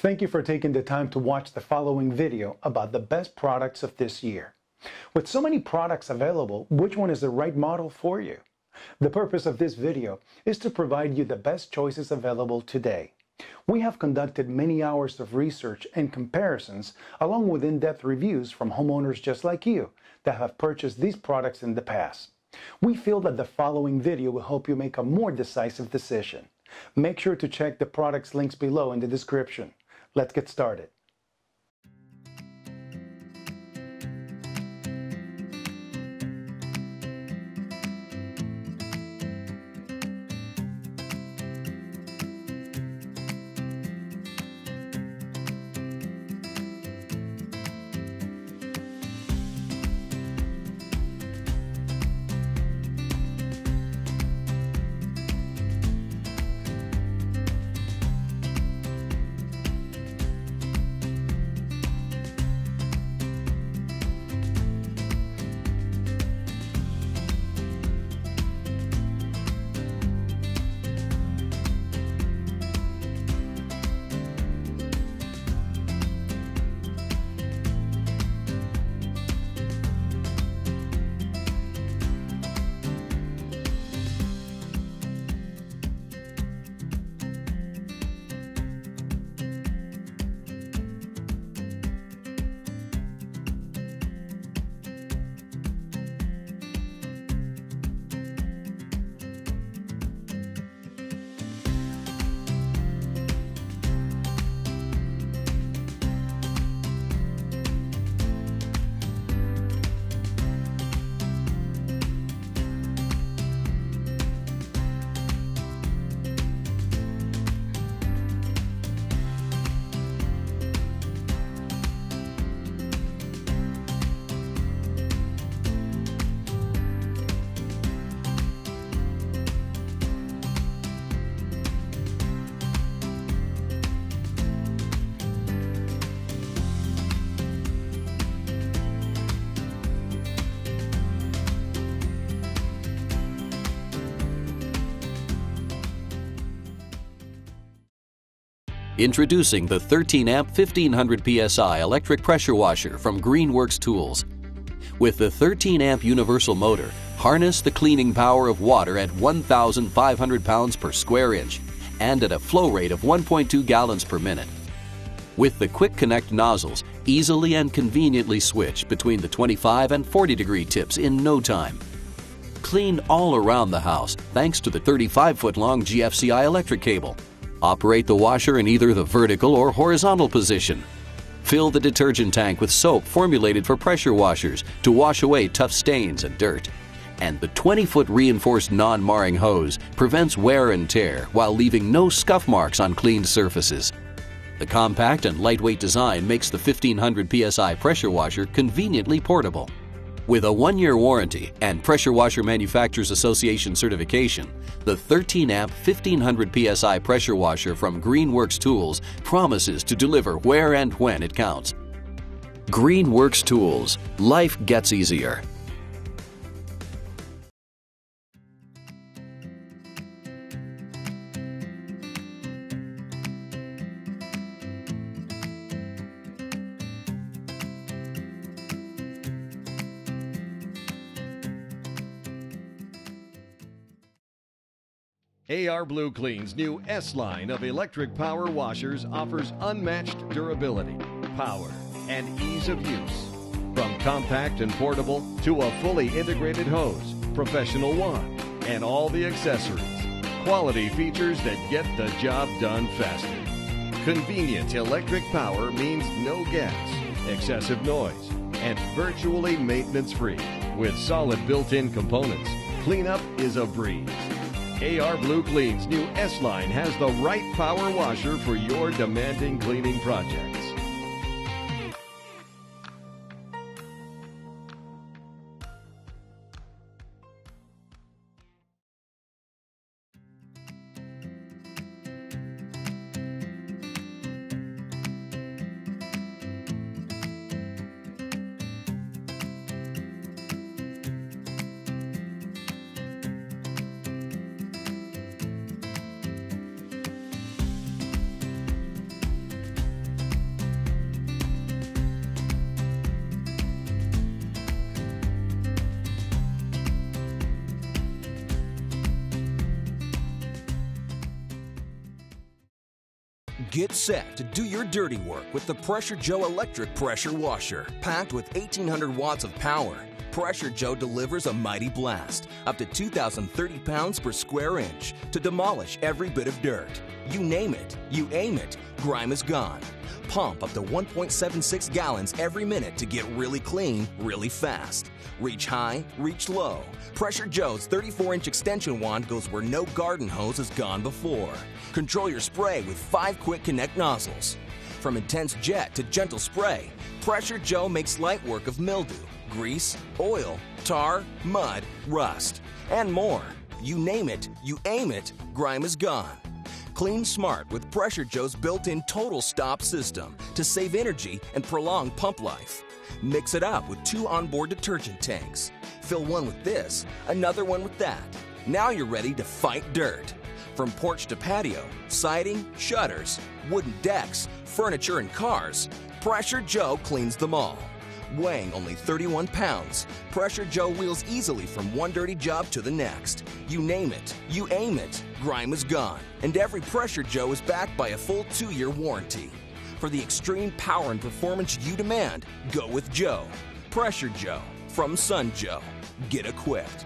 Thank you for taking the time to watch the following video about the best products of this year. With so many products available, which one is the right model for you? The purpose of this video is to provide you the best choices available today. We have conducted many hours of research and comparisons along with in-depth reviews from homeowners just like you that have purchased these products in the past. We feel that the following video will help you make a more decisive decision. Make sure to check the products links below in the description. Let's get started. Introducing the 13-amp 1500 psi electric pressure washer from Greenworks Tools. With the 13-amp universal motor, harness the cleaning power of water at 1,500 pounds per square inch and at a flow rate of 1.2 gallons per minute. With the quick connect nozzles, easily and conveniently switch between the 25 and 40 degree tips in no time. Clean all around the house thanks to the 35-foot long GFCI electric cable. Operate the washer in either the vertical or horizontal position. Fill the detergent tank with soap formulated for pressure washers to wash away tough stains and dirt. And the 20-foot reinforced non-marring hose prevents wear and tear while leaving no scuff marks on cleaned surfaces. The compact and lightweight design makes the 1500 psi pressure washer conveniently portable. With a 1-year warranty and Pressure Washer Manufacturers Association certification, the 13-amp 1500 psi pressure washer from Greenworks Tools promises to deliver where and when it counts. Greenworks Tools. Life gets easier. AR Blue Clean's new S-line of electric power washers offers unmatched durability, power, and ease of use. From compact and portable to a fully integrated hose, professional wand, and all the accessories. Quality features that get the job done faster. Convenient electric power means no gas, excessive noise, and virtually maintenance-free. With solid built-in components, cleanup is a breeze. AR Blue Clean's new S-line has the right power washer for your demanding cleaning projects. Get set to do your dirty work with the Pressure Joe electric pressure washer. Packed with 1,800 watts of power, Pressure Joe delivers a mighty blast, up to 2,030 pounds per square inch, to demolish every bit of dirt. You name it, you aim it, grime is gone. Pump up to 1.76 gallons every minute to get really clean, really fast. Reach high, reach low. Pressure Joe's 34-inch extension wand goes where no garden hose has gone before. Control your spray with 5 quick connect nozzles. From intense jet to gentle spray, Pressure Joe makes light work of mildew, grease, oil, tar, mud, rust, and more. You name it, you aim it, grime is gone. Clean smart with Pressure Joe's built-in total stop system to save energy and prolong pump life. Mix it up with 2 onboard detergent tanks. Fill one with this, another one with that. Now you're ready to fight dirt. From porch to patio, siding, shutters, wooden decks, furniture, and cars, Pressure Joe cleans them all. Weighing only 31 pounds, Pressure Joe wheels easily from one dirty job to the next. You name it, you aim it, grime is gone. And every Pressure Joe is backed by a full 2-year warranty. For the extreme power and performance you demand, go with Joe. Pressure Joe from Sun Joe. Get equipped.